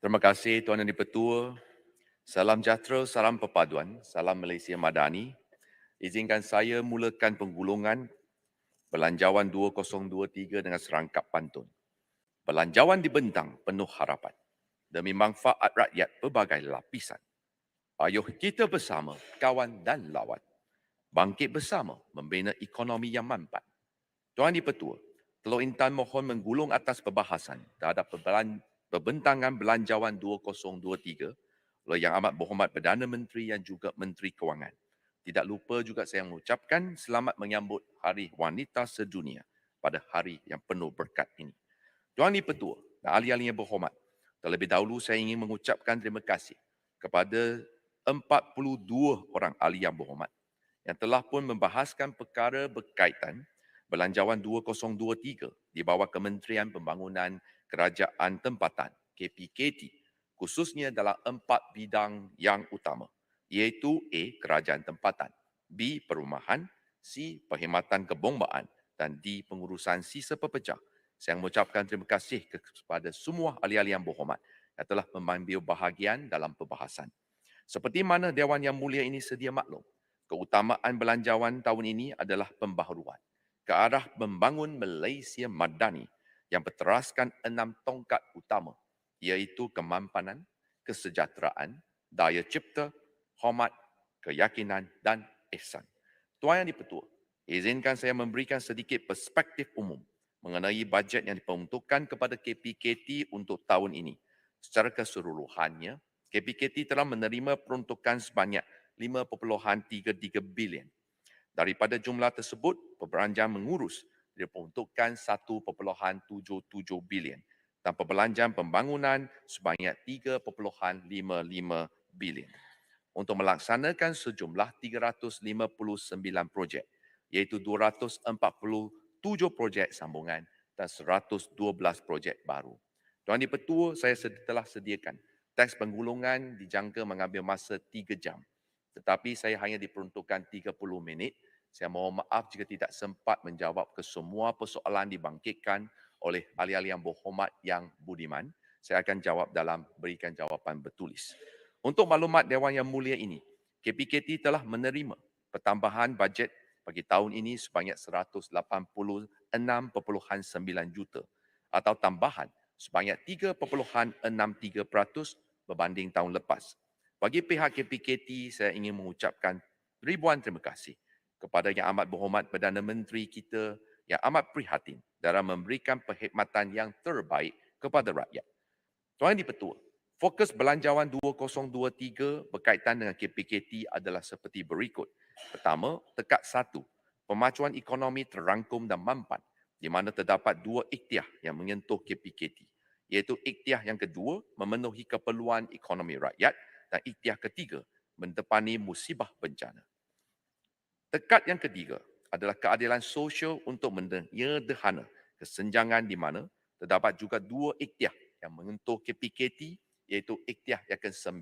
Terima kasih Tuan Yang Di-Pertua. Salam sejahtera, salam perpaduan, salam Malaysia Madani. Izinkan saya mulakan penggulungan Belanjawan 2023 dengan serangkap pantun. Belanjawan dibentang penuh harapan demi manfaat rakyat berbagai lapisan. Ayuh kita bersama, kawan dan lawan, bangkit bersama membina ekonomi yang mampat. Tuan Di-Pertua, Teluk Intan mohon menggulung atas perbahasan terhadap perbentangan Belanjawan 2023 oleh Yang Amat Berhormat Perdana Menteri yang juga Menteri Kewangan. Tidak lupa juga saya mengucapkan selamat menyambut Hari Wanita Sedunia pada hari yang penuh berkat ini. Tuan Di-Pertua dan ahli-ahli yang berhormat, terlebih dahulu saya ingin mengucapkan terima kasih kepada 42 orang ahli yang berhormat yang telah pun membahaskan perkara berkaitan Belanjawan 2023 di bawah Kementerian Pembangunan Kerajaan Tempatan KPKT, khususnya dalam 4 bidang yang utama, iaitu A. Kerajaan Tempatan, B. Perumahan, C. Perkhidmatan Kebombaan dan D. Pengurusan sisa pepecah. Saya mengucapkan terima kasih kepada semua ahli-ahli yang berhormat yang telah mengambil bahagian dalam perbahasan. Seperti mana Dewan Yang Mulia ini sedia maklum, keutamaan Belanjawan tahun ini adalah pembaharuan ke arah membangun Malaysia Madani yang berteraskan 6 tongkat utama, iaitu kemampanan, kesejahteraan, daya cipta, hormat, keyakinan dan ihsan. Tuan Yang Di-Pertua, izinkan saya memberikan sedikit perspektif umum mengenai bajet yang diperuntukkan kepada KPKT untuk tahun ini. Secara keseluruhannya, KPKT telah menerima peruntukan sebanyak 5.33 bilion. Daripada jumlah tersebut, perbelanjaan mengurus diperuntukkan 1.77 bilion dan perbelanjaan pembangunan sebanyak 3.55 bilion untuk melaksanakan sejumlah 359 projek, iaitu 247 projek sambungan dan 112 projek baru. Tuan Di-Pertua, saya telah sediakan teks penggulungan dijangka mengambil masa 3 jam. Tetapi saya hanya diperuntukkan 30 minit. Saya mohon maaf jika tidak sempat menjawab ke semua persoalan dibangkitkan oleh ahli-ahli yang berhormat yang budiman. Saya akan jawab dalam berikan jawapan bertulis. Untuk maklumat Dewan Yang Mulia ini, KPKT telah menerima pertambahan bajet bagi tahun ini sebanyak 186.9 juta atau tambahan sebanyak 3.63% berbanding tahun lepas. Bagi pihak KPKT, saya ingin mengucapkan ribuan terima kasih kepada Yang Amat Berhormat Perdana Menteri kita yang amat prihatin dalam memberikan perkhidmatan yang terbaik kepada rakyat. Tuan Di-Pertua, fokus Belanjawan 2023 berkaitan dengan KPKT adalah seperti berikut. Pertama, tekad 1, pemacuan ekonomi terangkum dan mampan di mana terdapat 2 ikhtiar yang menyentuh KPKT, iaitu ikhtiar yang kedua memenuhi keperluan ekonomi rakyat dan ikhtiar ketiga mendepani musibah bencana. Tekad yang ketiga adalah keadilan sosial untuk menyederhana kesenjangan di mana terdapat juga 2 ikhtiar yang menyentuh KPKT, iaitu ikhtiar yang ke-9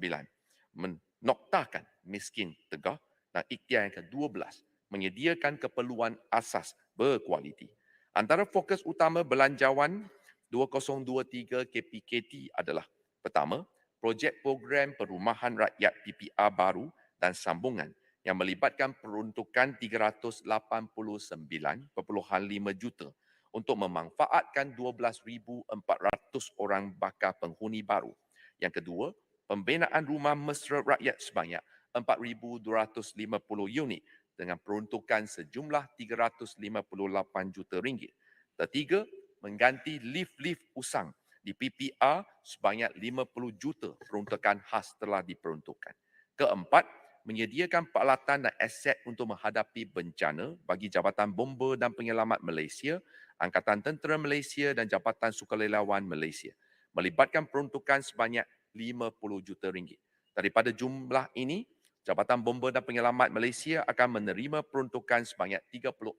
menoktakan miskin tegah dan ikhtiar yang ke-12 menyediakan keperluan asas berkualiti. Antara fokus utama Belanjawan 2023 KPKT adalah pertama, projek program perumahan rakyat PPR baru dan sambungan yang melibatkan peruntukan 389.5 juta untuk memanfaatkan 12,400 orang bakal penghuni baru. Yang kedua, pembinaan rumah mesra rakyat sebanyak 4,250 unit dengan peruntukan sejumlah 358 juta ringgit. Ketiga, mengganti lift-lift usang di PPR sebanyak 50 juta peruntukan khas telah diperuntukkan. Keempat, menyediakan peralatan dan aset untuk menghadapi bencana bagi Jabatan Bomba dan Penyelamat Malaysia, Angkatan Tentera Malaysia dan Jabatan Sukarelawan Malaysia, melibatkan peruntukan sebanyak 50 juta ringgit. Daripada jumlah ini, Jabatan Bomba dan Penyelamat Malaysia akan menerima peruntukan sebanyak 34.6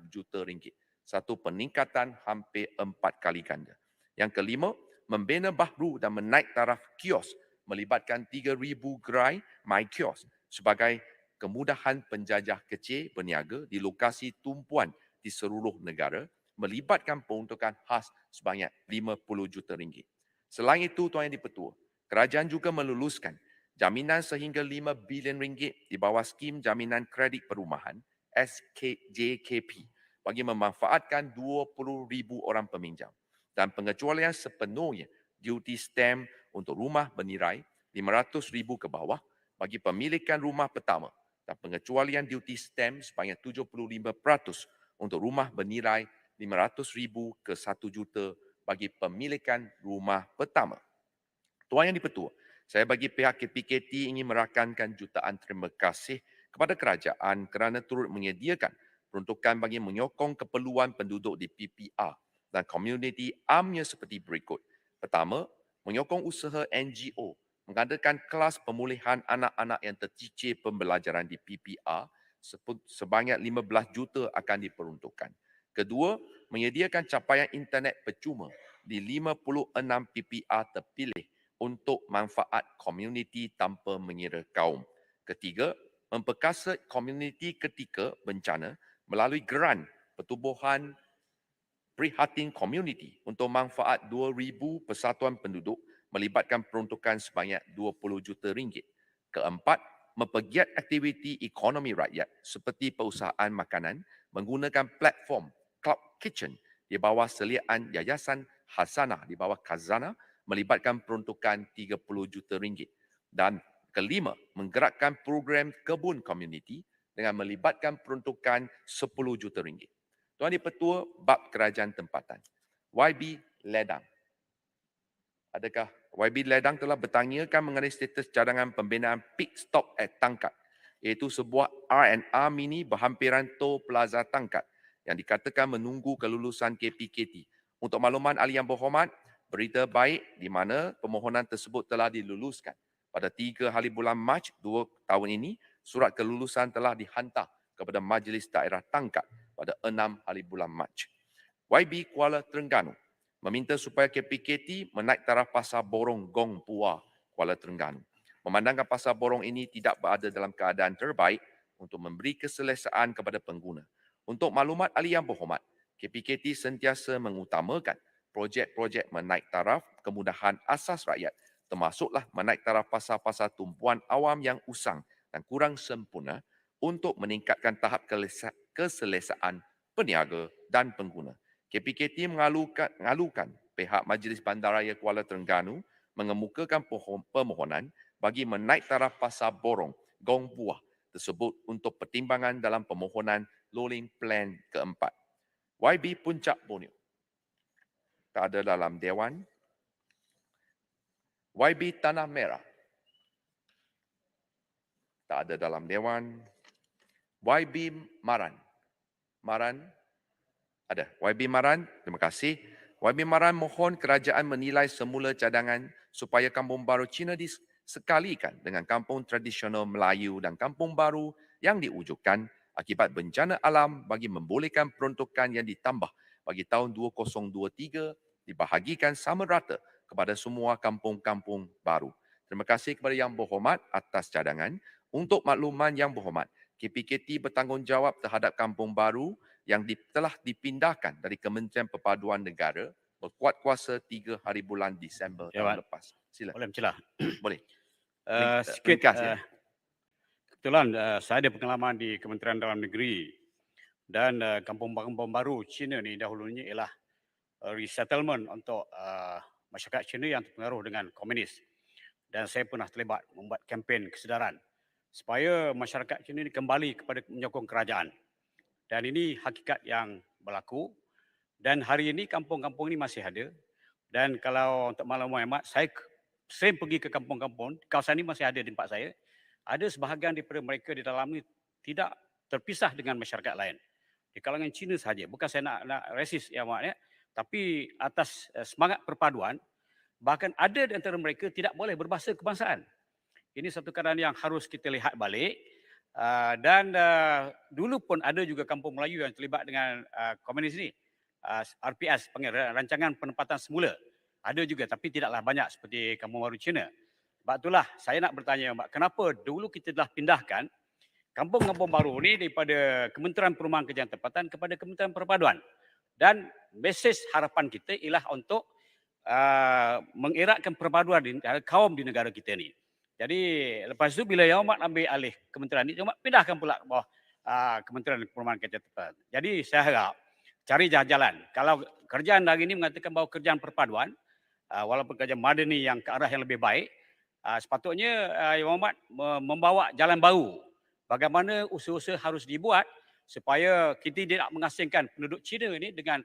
juta ringgit, satu peningkatan hampir 4 kali ganda. Yang kelima, membina baharu dan menaik taraf kios melibatkan 3,000 gerai My Kiosk sebagai kemudahan penjajah kecil berniaga di lokasi tumpuan di seluruh negara, melibatkan peruntukan khas sebanyak 50 juta ringgit. Selain itu, Tuan Yang di-Pertua, kerajaan juga meluluskan jaminan sehingga RM5 bilion di bawah skim jaminan kredit perumahan SKJKP bagi memanfaatkan 20,000 orang peminjam dan pengecualian sepenuhnya duty stamp untuk rumah bernilai RM500,000 ke bawah bagi pemilikan rumah pertama dan pengecualian duty stamp sebanyak 75% untuk rumah bernilai RM500,000 ke RM1 juta bagi pemilikan rumah pertama. Tuan Yang di-Pertua, saya bagi pihak KPKT ingin merakamkan jutaan terima kasih kepada kerajaan kerana turut menyediakan peruntukan bagi menyokong keperluan penduduk di PPR dan komuniti amnya seperti berikut. Pertama, menyokong usaha NGO mengadakan kelas pemulihan anak-anak yang tercicir pembelajaran di PPR sebanyak 15 juta akan diperuntukkan. Kedua, menyediakan capaian internet percuma di 56 PPR terpilih untuk manfaat komuniti tanpa mengira kaum. Ketiga, memperkasa komuniti ketika bencana melalui geran pertubuhan prihatin komuniti untuk manfaat 2,000 persatuan penduduk melibatkan peruntukan sebanyak RM20 juta. Keempat, mempergiat aktiviti ekonomi rakyat seperti perusahaan makanan menggunakan platform Cloud Kitchen di bawah seliaan Yayasan Hasanah di bawah Khazanah melibatkan peruntukan RM30 juta. Dan kelima, menggerakkan program kebun komuniti dengan melibatkan peruntukan RM10 juta. Tuan di-Pertua, bab kerajaan tempatan. YB Ledang. Adakah YB Ledang telah bertanyakan mengenai status cadangan pembinaan Pit Stop at Tangkat, iaitu sebuah R&R mini berhampiran Toll Plaza Tangkat yang dikatakan menunggu kelulusan KPKT. Untuk makluman ahli yang berhormat, berita baik di mana permohonan tersebut telah diluluskan. Pada 3 hari bulan Mac 2 tahun ini, surat kelulusan telah dihantar kepada Majlis Daerah Tangkat pada 6 hari bulan Mac. YB Kuala Terengganu meminta supaya KPKT menaik taraf pasar borong Gong Pua, Kuala Terengganu. Memandangkan pasar borong ini tidak berada dalam keadaan terbaik untuk memberi keselesaan kepada pengguna. Untuk maklumat ahli yang berhormat, KPKT sentiasa mengutamakan projek-projek menaik taraf kemudahan asas rakyat, termasuklah menaik taraf pasar-pasar tumpuan awam yang usang dan kurang sempurna untuk meningkatkan tahap keselesaan peniaga dan pengguna. KPKT mengalukan pihak Majlis Bandaraya Kuala Terengganu mengemukakan permohonan bagi menaik taraf pasar borong Gong Buah tersebut untuk pertimbangan dalam permohonan Rolling Plan keempat. YB Puncak Borneo tak ada dalam Dewan. YB Tanah Merah tak ada dalam Dewan. YB Maran ada. YB Maran, terima kasih. YB Maran mohon kerajaan menilai semula cadangan supaya Kampung Baru Cina disekalikan dengan kampung tradisional Melayu dan kampung baru yang diwujudkan akibat bencana alam bagi membolehkan peruntukan yang ditambah bagi tahun 2023 dibahagikan sama rata kepada semua kampung-kampung baru. Terima kasih kepada Yang Berhormat atas cadangan. Untuk makluman Yang Berhormat, KPKT bertanggungjawab terhadap kampung baru yang telah dipindahkan dari Kementerian Perpaduan Negara berkuat kuasa 3 hari bulan Disember tahun lepas. Sila. Boleh mencelah. Boleh. Sikit, Ringkas ya. kebetulan saya ada pengalaman di Kementerian Dalam Negeri dan kampung-kampung baru Cina ni dahulunya ialah resettlement untuk masyarakat Cina yang terpengaruh dengan komunis. Dan saya pernah terlibat membuat kempen kesedaran supaya masyarakat Cina ini kembali kepada menyokong kerajaan. Dan ini hakikat yang berlaku. Dan hari ini kampung-kampung ini masih ada. Dan kalau untuk maklumat hemat, saya sering pergi ke kampung-kampung, kawasan ini masih ada di tempat saya. Ada sebahagian daripada mereka di dalam ini tidak terpisah dengan masyarakat lain. Di kalangan Cina sahaja. Bukan saya nak resis ya Mak, ya. Tapi atas semangat perpaduan, bahkan ada di antara mereka tidak boleh berbahasa kebangsaan. Ini satu keadaan yang harus kita lihat balik. Dan dulu pun ada juga kampung Melayu yang terlibat dengan komunis ini. RPS, panggil rancangan penempatan semula. Ada juga tapi tidaklah banyak seperti kampung baru Cina. Sebab itulah saya nak bertanya Mbak, kenapa dulu kita telah pindahkan kampung-kampung baru ini daripada Kementerian Perumahan Kerjaan Tempatan kepada Kementerian Perpaduan. Dan mesej harapan kita ialah untuk mengeratkan perpaduan di antara kaum di negara kita ni. Jadi lepas tu bila Yang Amat ambil alih kementerian ni, Yang Amat pindahkan pula ke bawah Kementerian Perumahan Kerja Tepat. Jadi saya harap cari jalan-jalan. Kalau kerajaan hari ini mengatakan bahawa kerajaan perpaduan, walaupun kerajaan madani yang ke arah yang lebih baik, sepatutnya Yang Amat membawa jalan baru. Bagaimana usaha-usaha harus dibuat supaya kita tidak mengasingkan penduduk Cina ini dengan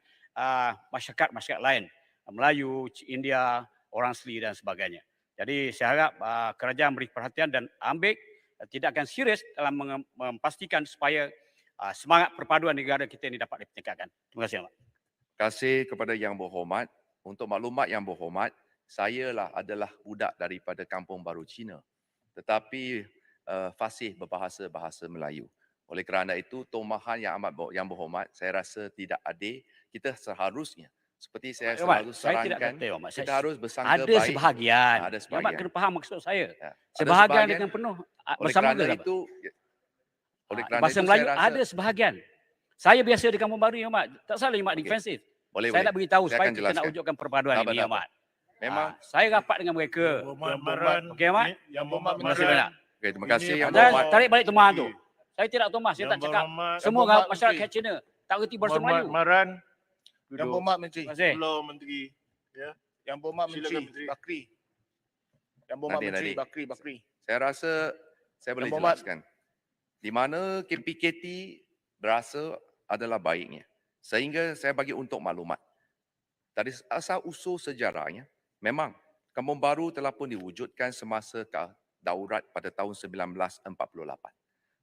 masyarakat-masyarakat lain. Melayu, India, orang Asli dan sebagainya. Jadi saya harap kerajaan beri perhatian dan ambil tindakan serius dalam memastikan supaya semangat perpaduan negara kita ini dapat ditingkatkan. Terima kasih, Pak. Terima kasih kepada Yang Berhormat. Untuk maklumat Yang Berhormat, saya lah adalah budak daripada Kampung Baru Cina. Tetapi fasih berbahasa Melayu. Oleh kerana itu, tomahan yang berhormat, saya rasa tidak adil. Kita seharusnya, seperti saya selalu Saya tidak sarankan, kata, Pak. kita harus bersangka Ada baik. sebahagian. Ada Yang Mak sebahagian. kena faham maksud saya. Ya. Ada Sebahagian dengan penuh oleh bersama kerana ke itu, oleh kerana bahasa itu Melayu saya rasa, ada sebahagian. Saya biasa di Kampung Baru, Yang Mak. Tak salah Yang Mak Okey. defensif. boleh, Saya nak beritahu Saya supaya akan kita nak jelaskan. wujudkan perpaduan Tak apa, ini, tak Yang apa. Mak. Memang, Saya rapat dengan mereka. Okey, Mak? Yang Berhormat Terima kasih banyak. okay, terima kasih Yang Ini Anda Berhormat. tarik balik tomahan tu. Saya tidak tomas, saya Yang tak cakap. Berhormat- Semua Yang Berhormat masyarakat Menteri. Cina tak reti bahasa Berhormat Melayu. Maran, Yang Duduk. Berhormat Menteri. Terima kasih. Hello Menteri. Ya. Yang Berhormat Silakan, Menteri, Menteri. Bakri. Yang Berhormat Nanti, Menteri, nanti. Bakri. Saya rasa saya boleh Yang Berhormat. jelaskan. Di mana KPKT berasa adalah baiknya. Sehingga saya bagi untuk maklumat. Dari asal usul sejarahnya, memang Kampung Baru telah pun diwujudkan semasa daurat pada tahun 1948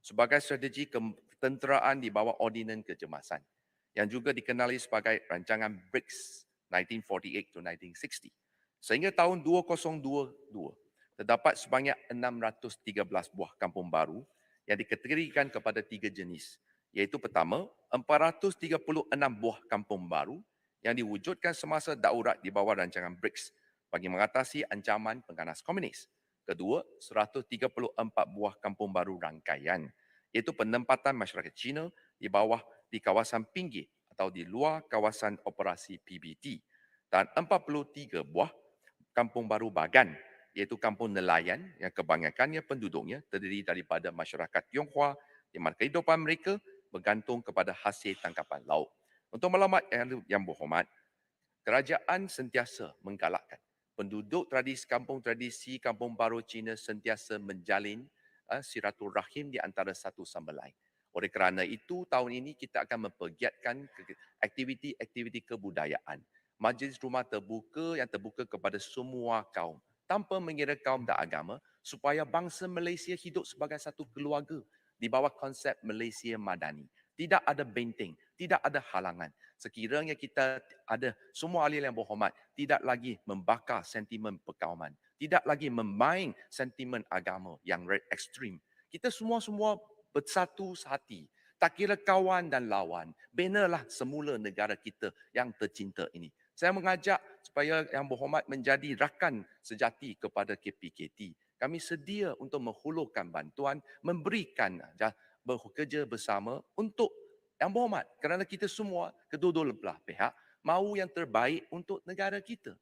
sebagai strategi ketenteraan di bawah Ordinan Kecemasan yang juga dikenali sebagai rancangan BRICS 1948 to 1960. Sehingga tahun 2022, terdapat sebanyak 613 buah kampung baru yang dikategorikan kepada 3 jenis, iaitu pertama, 436 buah kampung baru yang diwujudkan semasa daurat di bawah rancangan BRICS bagi mengatasi ancaman pengganas komunis. Kedua, 134 buah kampung baru rangkaian, iaitu penempatan masyarakat Cina di kawasan pinggir atau di luar kawasan operasi PBT, dan 43 buah kampung baru bagan, iaitu kampung nelayan yang kebanyakannya penduduknya terdiri daripada masyarakat Tionghoa di mana kehidupan mereka bergantung kepada hasil tangkapan laut. Untuk maklumat yang berhormat, kerajaan sentiasa menggalakkan penduduk kampung tradisi Kampung Baru Cina sentiasa menjalin silaturahim di antara satu sama lain. Oleh kerana itu, tahun ini kita akan mempergiatkan aktiviti-aktiviti kebudayaan. Majlis rumah terbuka yang terbuka kepada semua kaum tanpa mengira kaum dan agama supaya bangsa Malaysia hidup sebagai satu keluarga di bawah konsep Malaysia Madani. Tidak ada benteng, tidak ada halangan. Sekiranya kita ada semua ahli yang berhormat, tidak lagi membakar sentimen perkauman, tidak lagi memain sentimen agama yang ekstrim. Kita semua bersatu hati. Tak kira kawan dan lawan, benalah semula negara kita yang tercinta ini. Saya mengajak supaya Yang Berhormat menjadi rakan sejati kepada KPKT. Kami sedia untuk menghulurkan bantuan, memberikan bekerja bersama untuk Yang Berhormat, kerana kita semua kedua-dua belah pihak mahu yang terbaik untuk negara kita.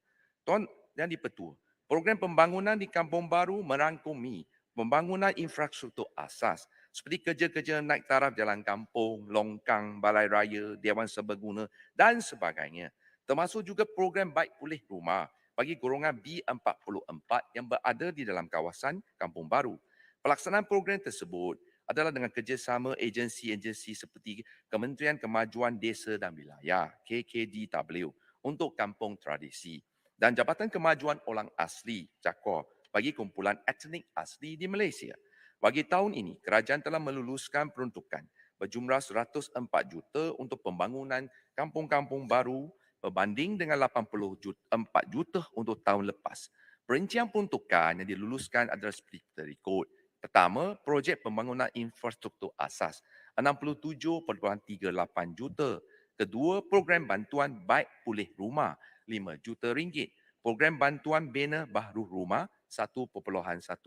Tuan Yang di-Pertua, program pembangunan di Kampung Baru merangkumi pembangunan infrastruktur asas seperti kerja-kerja naik taraf jalan kampung, longkang, balai raya, Dewan Serbaguna dan sebagainya. Termasuk juga program baik pulih rumah bagi golongan B44 yang berada di dalam kawasan Kampung Baru. Pelaksanaan program tersebut adalah dengan kerjasama agensi-agensi seperti Kementerian Kemajuan Desa dan Wilayah, KKDW, untuk kampung tradisi dan Jabatan Kemajuan Orang Asli, JAKOR, bagi kumpulan etnik asli di Malaysia. Bagi tahun ini, kerajaan telah meluluskan peruntukan berjumlah 104 juta untuk pembangunan kampung-kampung baru berbanding dengan 84 juta untuk tahun lepas. Perincian peruntukan yang diluluskan adalah seperti berikut. Pertama, projek pembangunan infrastruktur asas 67.38 juta. Kedua, program bantuan baik pulih rumah 5 juta ringgit. Program bantuan bina baharu rumah 1.1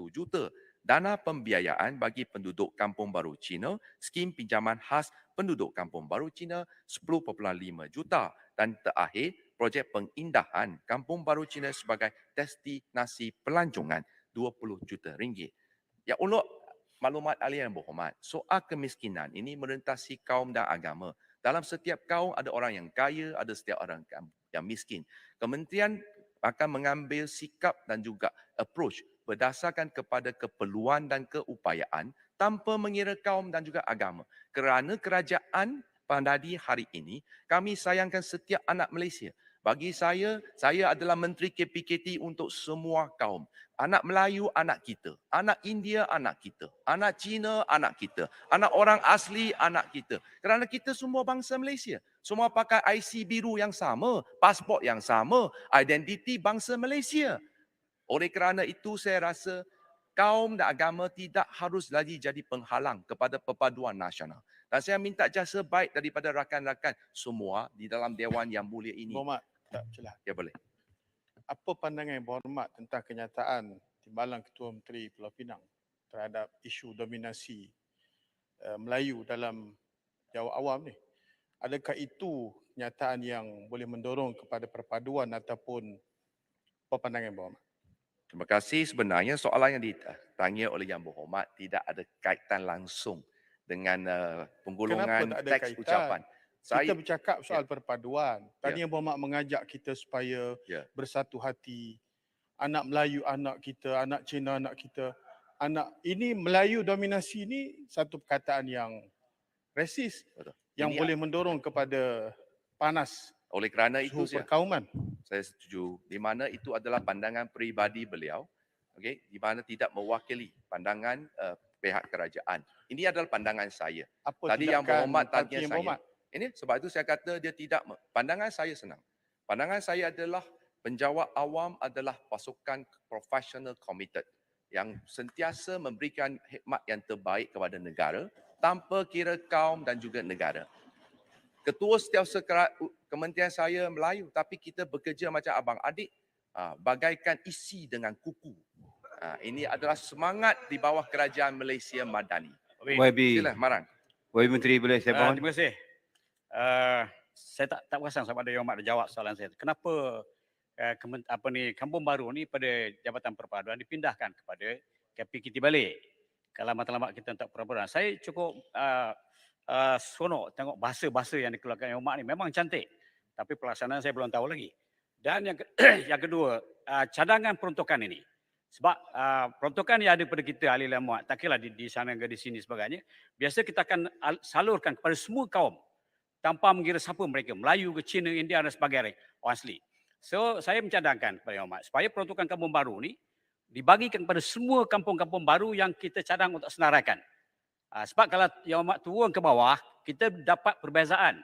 juta. Dana pembiayaan bagi penduduk Kampung Baru Cina, skim pinjaman khas penduduk Kampung Baru Cina 10.5 juta. Dan terakhir, projek pengindahan Kampung Baru Cina sebagai destinasi pelancongan RM20 juta. Ya Allah, maklumat ahli yang berhormat, soal kemiskinan ini merentasi kaum dan agama. Dalam setiap kaum ada orang yang kaya, ada setiap orang yang miskin. Kementerian akan mengambil sikap dan juga approach berdasarkan kepada keperluan dan keupayaan tanpa mengira kaum dan juga agama. Kerana kerajaan Pandadi hari ini, kami sayangkan setiap anak Malaysia. Bagi saya adalah Menteri KPKT untuk semua kaum. Anak Melayu, anak kita. Anak India, anak kita. Anak Cina, anak kita. Anak orang asli, anak kita. Kerana kita semua bangsa Malaysia. Semua pakai IC biru yang sama, pasport yang sama, identiti bangsa Malaysia. Oleh kerana itu, saya rasa kaum dan agama tidak harus lagi jadi penghalang kepada perpaduan nasional. Dan saya minta jasa baik daripada rakan-rakan semua di dalam Dewan yang mulia ini. Berhormat, tak celah. Ya boleh. Apa pandangan yang berhormat tentang kenyataan Timbalan Ketua Menteri Pulau Pinang terhadap isu dominasi Melayu dalam Jawa Awam ni? Adakah itu kenyataan yang boleh mendorong kepada perpaduan ataupun apa pandangan yang berhormat? Terima kasih. Sebenarnya soalan yang ditanya oleh Yang Berhormat tidak ada kaitan langsung dengan penggolongan Kenapa tak ada teks kaitan? ucapan. Kita bercakap soal perpaduan. Tadi Ya. Yang Berhormat mengajak kita supaya Ya. bersatu hati. Anak Melayu anak kita, anak Cina anak kita. Ini Melayu dominasi ni satu perkataan yang resis Betul. yang Ini boleh mendorong kepada panas oleh kerana itu suhu perkauman. saya setuju di mana itu adalah pandangan peribadi beliau, okey, di mana tidak mewakili pandangan pihak kerajaan. Ini adalah pandangan saya. Apa Tadi Yang Berhormat parti tanya Yang saya. Berhormat? Ini sebab itu saya kata dia tidak pandangan saya senang. Pandangan saya adalah penjawat awam adalah pasukan profesional committed yang sentiasa memberikan khidmat yang terbaik kepada negara tanpa kira kaum dan juga negara. Ketua Setiausaha Kementerian saya Melayu tapi kita bekerja macam abang adik, bagaikan isi dengan kuku. Ini adalah semangat di bawah kerajaan Malaysia Madani. YB, Sila Marang. YB Menteri boleh saya mohon? Terima kasih. Saya tak perasan sama ada Yang Berhormat ada jawab soalan saya. Kenapa Kampung Baru ni pada Jabatan Perpaduan dipindahkan kepada KPKT balik? Kalau matlamat kita untuk perpaduan. Saya cukup seronok tengok bahasa-bahasa yang dikeluarkan Yang Berhormat ni memang cantik. Tapi pelaksanaan saya belum tahu lagi. Dan yang kedua, cadangan peruntukan ini. Sebab peruntukan yang ada pada kita ahli Yang Berhormat, tak kira di sana ke di sini sebagainya, biasa kita akan salurkan kepada semua kaum tanpa mengira siapa mereka, Melayu ke Cina, India dan sebagainya, orang asli. So, saya mencadangkan kepada Yang Berhormat supaya peruntukan kampung baru ni dibagikan kepada semua kampung-kampung baru yang kita cadang untuk senaraikan. Sebab kalau Yang Berhormat turun ke bawah, kita dapat perbezaan.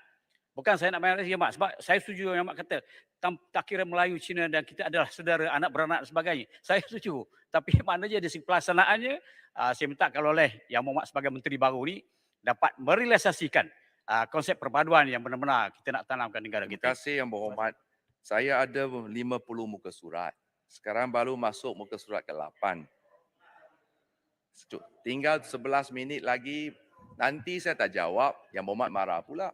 Bukan saya nak bayar Yang Berhormat, sebab saya setuju Yang Berhormat kata tak kira Melayu, Cina dan kita adalah saudara, anak beranak dan sebagainya. Saya setuju. Tapi maknanya dari segi pelaksanaannya, saya minta kalau oleh Yang Berhormat sebagai Menteri baru ni dapat merealisasikan konsep perpaduan yang benar-benar kita nak tanamkan negara Terima kita. kasih Yang Berhormat. Saya ada 50 muka surat. Sekarang baru masuk muka surat ke-8. Tinggal 11 minit lagi. Nanti saya tak jawab, Yang Berhormat marah pula.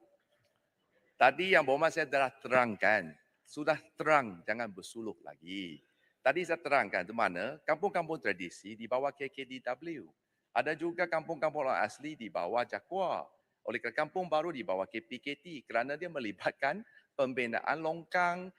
Tadi Yang Berhormat saya telah terangkan. Sudah terang, jangan bersuluh lagi. Tadi saya terangkan di mana kampung-kampung tradisi di bawah KKDW. Ada juga kampung-kampung orang asli di bawah Jakwa. Oleh kerana kampung baru di bawah KPKT kerana dia melibatkan pembinaan longkang,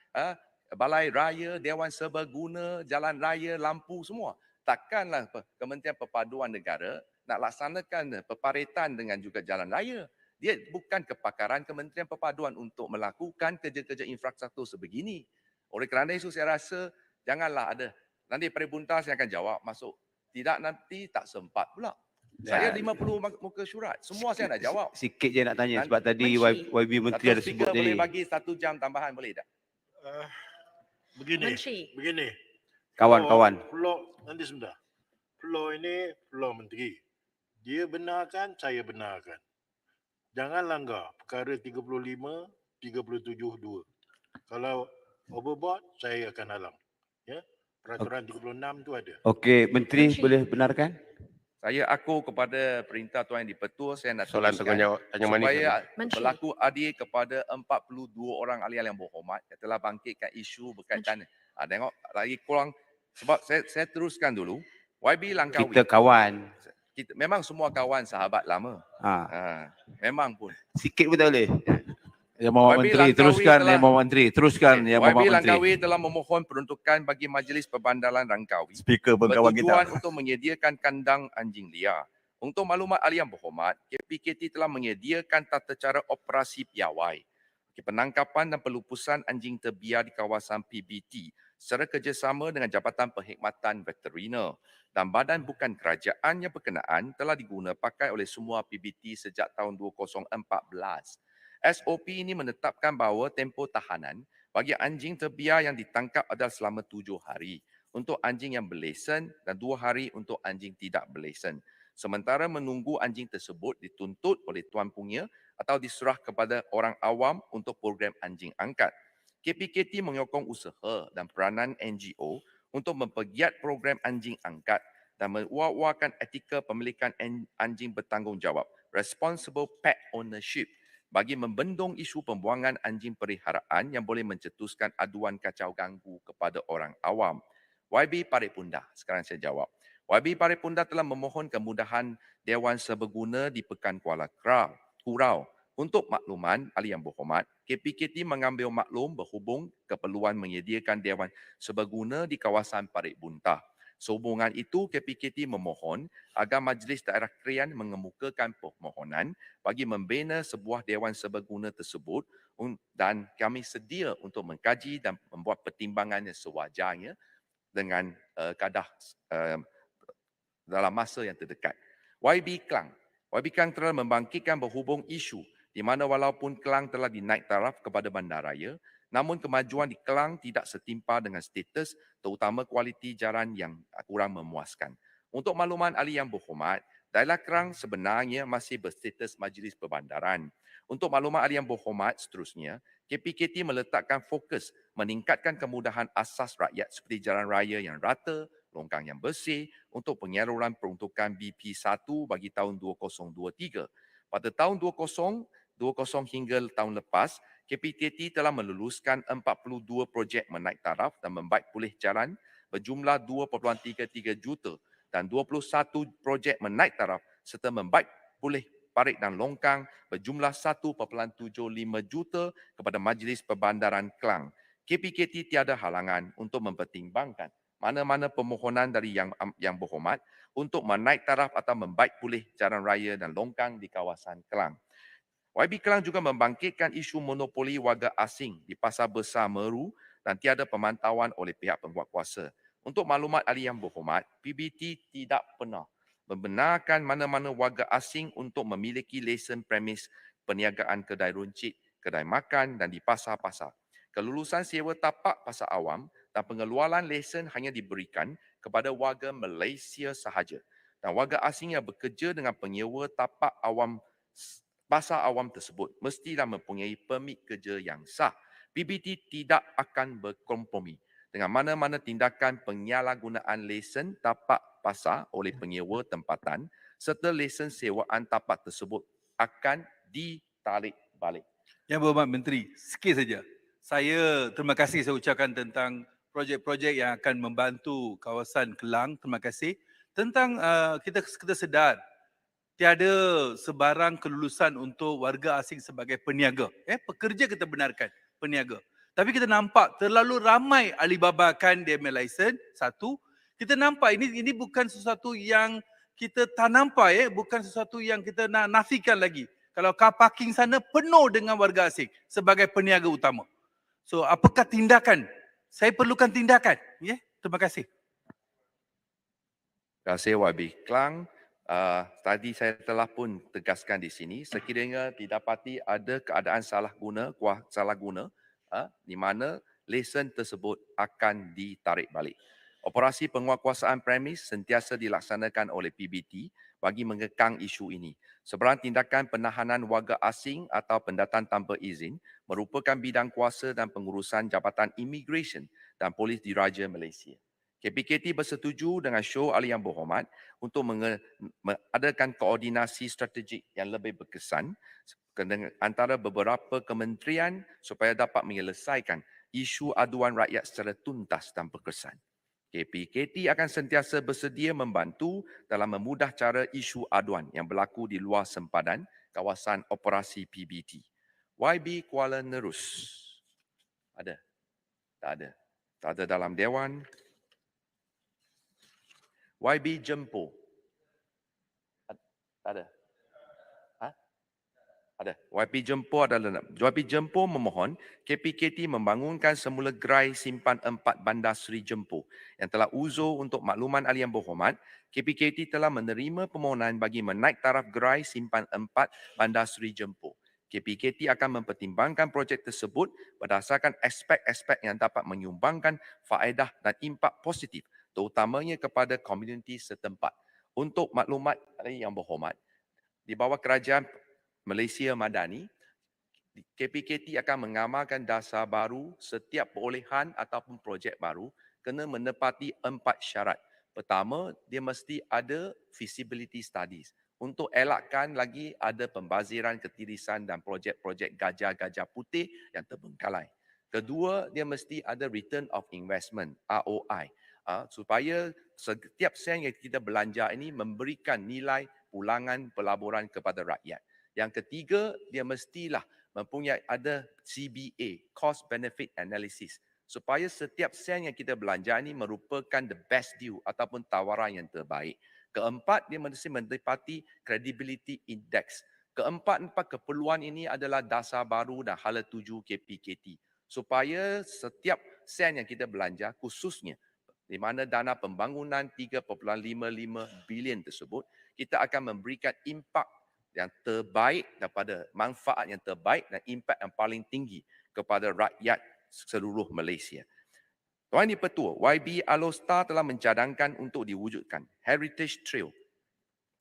balai raya, Dewan Serbaguna, jalan raya, lampu semua. Takkanlah Kementerian Perpaduan Negara nak laksanakan peparitan dengan juga jalan raya. Dia bukan kepakaran Kementerian Perpaduan untuk melakukan kerja-kerja infrastruktur sebegini. Oleh kerana itu saya rasa janganlah ada. Nanti Peribunta saya akan jawab masuk. Tidak nanti tak sempat pula. Saya 50 muka surat. Semua saya nak jawab. Sikit je nak tanya sebab tadi Menteri. YB Menteri ada Satu sebut speaker boleh tadi. bagi 1 jam tambahan boleh tak? Menteri. Begini. Kawan-kawan. Pulau, nanti sebentar. Pulau ini Pulau Menteri. Dia benarkan, saya benarkan. Jangan langgar perkara 35, 37.2. Kalau overboard, saya akan halang. Ya, peraturan 36 tu ada. Okey, Menteri Menteri. boleh benarkan? Saya akur kepada perintah Tuan Yang di-Pertua, saya nak Soalan teruskan tanya manis. supaya Menteri. berlaku adil kepada 42 orang ahli yang berhormat yang telah bangkitkan isu berkaitan. Tengok lagi kurang, sebab saya teruskan dulu. YB Langkawi. Kita kawan. Kita memang semua kawan sahabat lama. Ha. Memang pun. Sikit pun tak boleh. Yang Mohd YB Menteri, Langkawi teruskan telah- Yang Mohd Menteri. Teruskan Yang YB Mohd Menteri. Langkawi telah memohon peruntukan bagi Majlis Perbandaran Langkawi Speaker pun kawan kita. bertujuan untuk menyediakan kandang anjing liar. Untuk maklumat ahli yang berhormat, KPKT telah menyediakan tata cara operasi piawai, penangkapan dan pelupusan anjing terbiar di kawasan PBT secara kerjasama dengan Jabatan Perkhidmatan Veteriner dan badan bukan kerajaan yang berkenaan telah diguna pakai oleh semua PBT sejak tahun 2014. SOP ini menetapkan bahawa tempoh tahanan bagi anjing terbiar yang ditangkap adalah selama 7 hari untuk anjing yang berlesen dan 2 hari untuk anjing tidak berlesen. Sementara menunggu anjing tersebut dituntut oleh tuan punya atau diserah kepada orang awam untuk program anjing angkat. KPKT menyokong usaha dan peranan NGO untuk mempergiat program anjing angkat dan mewak-wakan etika pemilikan anjing bertanggungjawab, responsible pet ownership, bagi membendung isu pembuangan anjing peliharaan yang boleh mencetuskan aduan kacau ganggu kepada orang awam. YB Paripunda, sekarang saya jawab. YB Paripunda telah memohon kemudahan Dewan Serbaguna di Pekan Kuala Kurau. Untuk makluman ahli yang berhormat, KPKT mengambil maklum berhubung keperluan menyediakan Dewan Serbaguna di kawasan Parit Buntah. Sehubungan itu, KPKT memohon agar Majlis Daerah Krian mengemukakan permohonan bagi membina sebuah Dewan Serbaguna tersebut dan kami sedia untuk mengkaji dan membuat pertimbangan yang sewajarnya dengan kadah dalam masa yang terdekat. YB Klang. YB Klang telah membangkitkan berhubung isu di mana walaupun Klang telah dinaik taraf kepada bandaraya, namun kemajuan di Klang tidak setimpa dengan status terutama kualiti jalan yang kurang memuaskan. Untuk makluman ahli yang berhormat, Daerah Klang sebenarnya masih berstatus Majlis Perbandaran. Untuk maklumat ahli yang berhormat seterusnya, KPKT meletakkan fokus meningkatkan kemudahan asas rakyat seperti jalan raya yang rata, longkang yang bersih untuk penyaluran peruntukan BP1 bagi tahun 2023. Pada tahun 2020 hingga tahun lepas, KPKT telah meluluskan 42 projek menaik taraf dan membaik pulih jalan berjumlah 2.33 juta dan 21 projek menaik taraf serta membaik pulih parit dan longkang berjumlah 1.75 juta kepada Majlis Perbandaran Klang. KPKT tiada halangan untuk mempertimbangkan mana-mana permohonan dari yang berhormat untuk menaik taraf atau membaik pulih jalan raya dan longkang di kawasan Klang. YB Klang juga membangkitkan isu monopoli warga asing di Pasar Besar Meru dan tiada pemantauan oleh pihak penguatkuasa. Untuk maklumat ahli yang berhormat, PBT tidak pernah membenarkan mana-mana warga asing untuk memiliki lesen premis perniagaan kedai runcit, kedai makan dan di pasar-pasar. Kelulusan sewa tapak pasar awam dan pengeluaran lesen hanya diberikan kepada warga Malaysia sahaja. Dan warga asing yang bekerja dengan penyewa tapak awam pasar awam tersebut mestilah mempunyai permit kerja yang sah. PBT tidak akan berkompromi dengan mana-mana tindakan penyalahgunaan lesen tapak pasar oleh penyewa tempatan serta lesen sewaan tapak tersebut akan ditarik balik. Yang Berhormat Menteri, sikit saja. Saya terima kasih saya ucapkan tentang projek-projek yang akan membantu kawasan Kelang. Terima kasih. Tentang kita sedar tiada sebarang kelulusan untuk warga asing sebagai peniaga. Pekerja kita benarkan, peniaga. Tapi kita nampak terlalu ramai Alibaba-kan dia punya lesen. Satu, kita nampak ini bukan sesuatu yang kita tak nampak, bukan sesuatu yang kita nak nafikan lagi. Kalau car parking sana penuh dengan warga asing sebagai peniaga utama. So, apakah tindakan? Saya perlukan tindakan. Terima kasih. Terima kasih YB Klang. Tadi saya telah pun tegaskan di sini, sekiranya didapati ada keadaan salah guna di mana lesen tersebut akan ditarik balik. Operasi penguatkuasaan premis sentiasa dilaksanakan oleh PBT bagi mengekang isu ini. Sebarang tindakan penahanan warga asing atau pendatang tanpa izin merupakan bidang kuasa dan pengurusan Jabatan Immigration dan Polis Diraja Malaysia. KPKT bersetuju dengan Show Ahli Yang Berhormat untuk mengadakan koordinasi strategik yang lebih berkesan antara beberapa kementerian supaya dapat menyelesaikan isu aduan rakyat secara tuntas dan berkesan. KPKT akan sentiasa bersedia membantu dalam memudah cara isu aduan yang berlaku di luar sempadan kawasan operasi PBT. YB Kuala Nerus. Ada? Tak ada. Tak ada dalam Dewan. YB Jempo. Tak ada. Ha? Ada. YB Jempo memohon KPKT membangunkan semula gerai simpan 4 Bandar Seri Jempo yang telah uzur. Untuk makluman ahli yang berhormat, KPKT telah menerima permohonan bagi menaik taraf gerai simpan 4 Bandar Seri Jempo. KPKT akan mempertimbangkan projek tersebut berdasarkan aspek-aspek yang dapat menyumbangkan faedah dan impak positif terutamanya kepada komuniti setempat. Untuk maklumat ahli yang berhormat, di bawah Kerajaan Malaysia Madani, KPKT akan mengamalkan dasar baru setiap perolehan ataupun projek baru kena menepati 4 syarat. Pertama, dia mesti ada feasibility studies untuk elakkan lagi ada pembaziran, ketirisan dan projek-projek gajah-gajah putih yang terbengkalai. Kedua, dia mesti ada return of investment, ROI, supaya setiap sen yang kita belanja ini memberikan nilai pulangan pelaburan kepada rakyat. Yang ketiga, dia mestilah mempunyai ada CBA, Cost Benefit Analysis, supaya setiap sen yang kita belanja ini merupakan the best deal ataupun tawaran yang terbaik. Keempat, dia mesti menepati Credibility Index. Keempat-empat keperluan ini adalah dasar baru dan hala tuju KPKT, supaya setiap sen yang kita belanja, khususnya di mana dana pembangunan 3.55 bilion tersebut, kita akan memberikan impak yang terbaik daripada manfaat yang terbaik dan impak yang paling tinggi kepada rakyat seluruh Malaysia. Tuan Di-Pertua, YB Alostar telah mencadangkan untuk diwujudkan Heritage Trail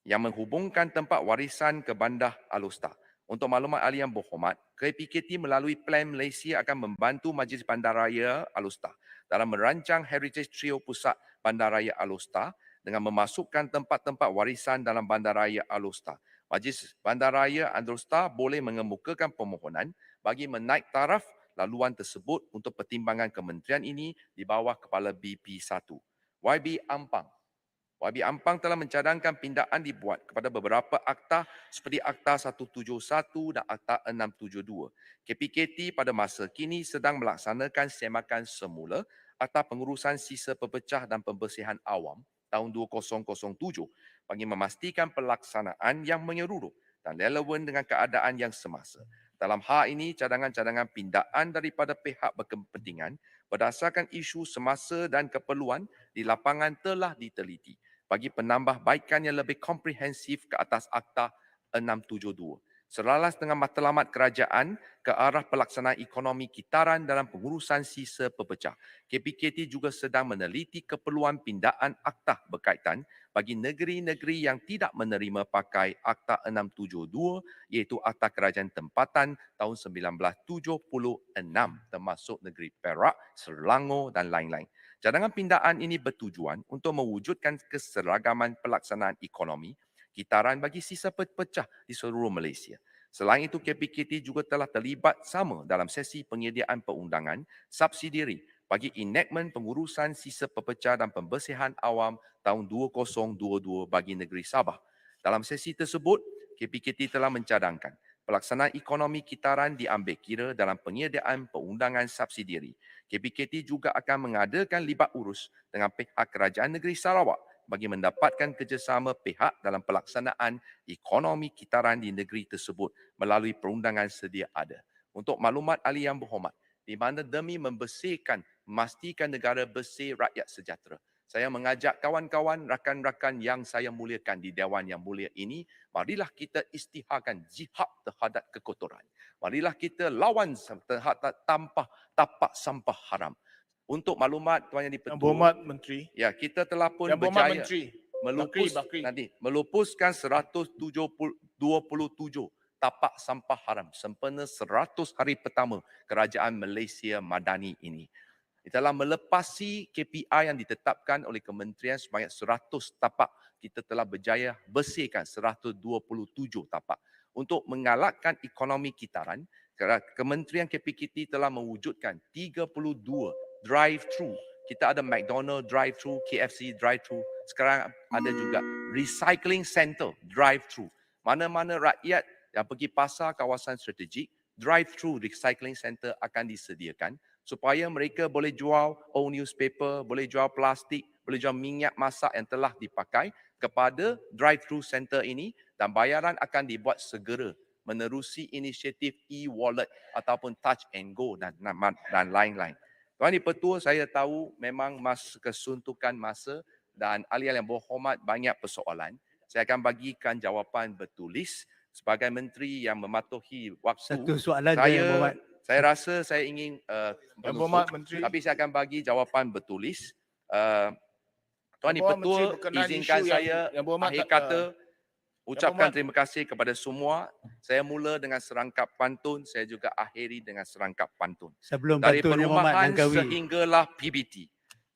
yang menghubungkan tempat warisan ke Bandar Alostar. Untuk maklumat ahli yang berhormat, KPKT melalui Plan Malaysia akan membantu Majlis Bandaraya Alostar dalam merancang Heritage Trail Pusat Bandaraya Alostar dengan memasukkan tempat-tempat warisan dalam Bandaraya Alostar. Majlis Bandaraya Alostar boleh mengemukakan permohonan bagi menaik taraf laluan tersebut untuk pertimbangan kementerian ini di bawah Kepala BP1. YB Ampang. YB Ampang telah mencadangkan pindaan dibuat kepada beberapa akta seperti Akta 171 dan Akta 672. KPKT pada masa kini sedang melaksanakan semakan semula Akta Pengurusan Sisa Pepecah dan Pembersihan Awam tahun 2007 bagi memastikan pelaksanaan yang menyeluruh dan relevan dengan keadaan yang semasa. Dalam hal ini, cadangan-cadangan pindaan daripada pihak berkepentingan berdasarkan isu semasa dan keperluan di lapangan telah diteliti bagi penambahbaikan yang lebih komprehensif ke atas Akta 672. Selaras dengan matlamat kerajaan ke arah pelaksanaan ekonomi kitaran dalam pengurusan sisa pepecah, KPKT juga sedang meneliti keperluan pindaan akta berkaitan bagi negeri-negeri yang tidak menerima pakai Akta 672 iaitu Akta Kerajaan Tempatan tahun 1976 termasuk negeri Perak, Selangor dan lain-lain. Cadangan pindaan ini bertujuan untuk mewujudkan keseragaman pelaksanaan ekonomi kitaran bagi sisa pepecah di seluruh Malaysia. Selain itu, KPKT juga telah terlibat sama dalam sesi penyediaan perundangan subsidiari bagi enactment pengurusan sisa pepecah dan pembersihan awam tahun 2022 bagi negeri Sabah. Dalam sesi tersebut, KPKT telah mencadangkan pelaksanaan ekonomi kitaran diambil kira dalam penyediaan perundangan subsidiari. KPKT juga akan mengadakan libat urus dengan pihak Kerajaan Negeri Sarawak bagi mendapatkan kerjasama pihak dalam pelaksanaan ekonomi kitaran di negeri tersebut melalui perundangan sedia ada. Untuk maklumat ahli yang berhormat, di mana demi membersihkan, memastikan negara bersih, rakyat sejahtera, saya mengajak kawan-kawan, rakan-rakan yang saya muliakan di Dewan yang mulia ini, marilah kita istiharkan jihad terhadap kekotoran. Marilah kita lawan terhadap tapak sampah haram. Untuk maklumat Tuan Yang Di-Pertua, Yang Berhormat Menteri. ya, kita telah pun Yang Berhormat berjaya Menteri. melupuskan 127 tapak sampah haram sempena 100 hari pertama Kerajaan Malaysia Madani ini. telah melepasi KPI yang ditetapkan oleh kementerian sebanyak 100 tapak. Kita telah berjaya bersihkan 127 tapak. Untuk mengalakkan ekonomi kitaran, Kementerian KPKT telah mewujudkan 32 drive-thru. Kita ada McDonald drive-thru, KFC drive-thru. Sekarang ada juga recycling center drive-thru. Mana-mana rakyat yang pergi pasar kawasan strategik, drive-thru recycling center akan disediakan supaya mereka boleh jual old newspaper, boleh jual plastik, boleh jual minyak masak yang telah dipakai kepada drive-thru center ini, dan bayaran akan dibuat segera menerusi inisiatif e-wallet ataupun touch and go dan lain-lain. Tuan Di-Pertua, saya tahu memang kesuntukan masa dan ahli-ahli yang berhormat banyak persoalan. Saya akan bagikan jawapan bertulis sebagai menteri yang mematuhi waktu. Satu soalan je Yang Berhormat. Saya rasa saya ingin Yang Berhormat menutup, Menteri. tapi saya akan bagi jawapan bertulis. Tuan Yang Berhormat Di-Pertua, Menteri, berkenaan izinkan isu saya yang Berhormat akhir tak- kata ucapkan Berhormat. terima kasih kepada semua. Saya mula dengan serangkap pantun, saya juga akhiri dengan serangkap pantun. Sebelum Dari bantu Yang Berhormat perumahan Langkawi. sehinggalah PBT,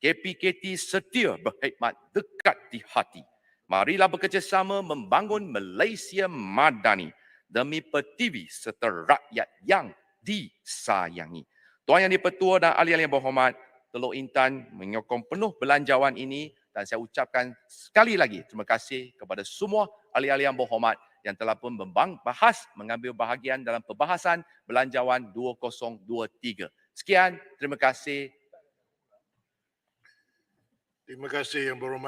KPKT setia berkhidmat dekat di hati. Marilah bekerjasama membangun Malaysia madani demi Pertiwi serta rakyat yang disayangi. Tuan Yang Di-Pertua dan ahli-ahli yang berhormat, Teluk Intan menyokong penuh belanjawan ini dan saya ucapkan sekali lagi terima kasih kepada semua ahli-ahli yang berhormat yang telah pun mengambil bahagian dalam perbahasan belanjawan 2023. Sekian, terima kasih. Terima kasih Yang Berhormat.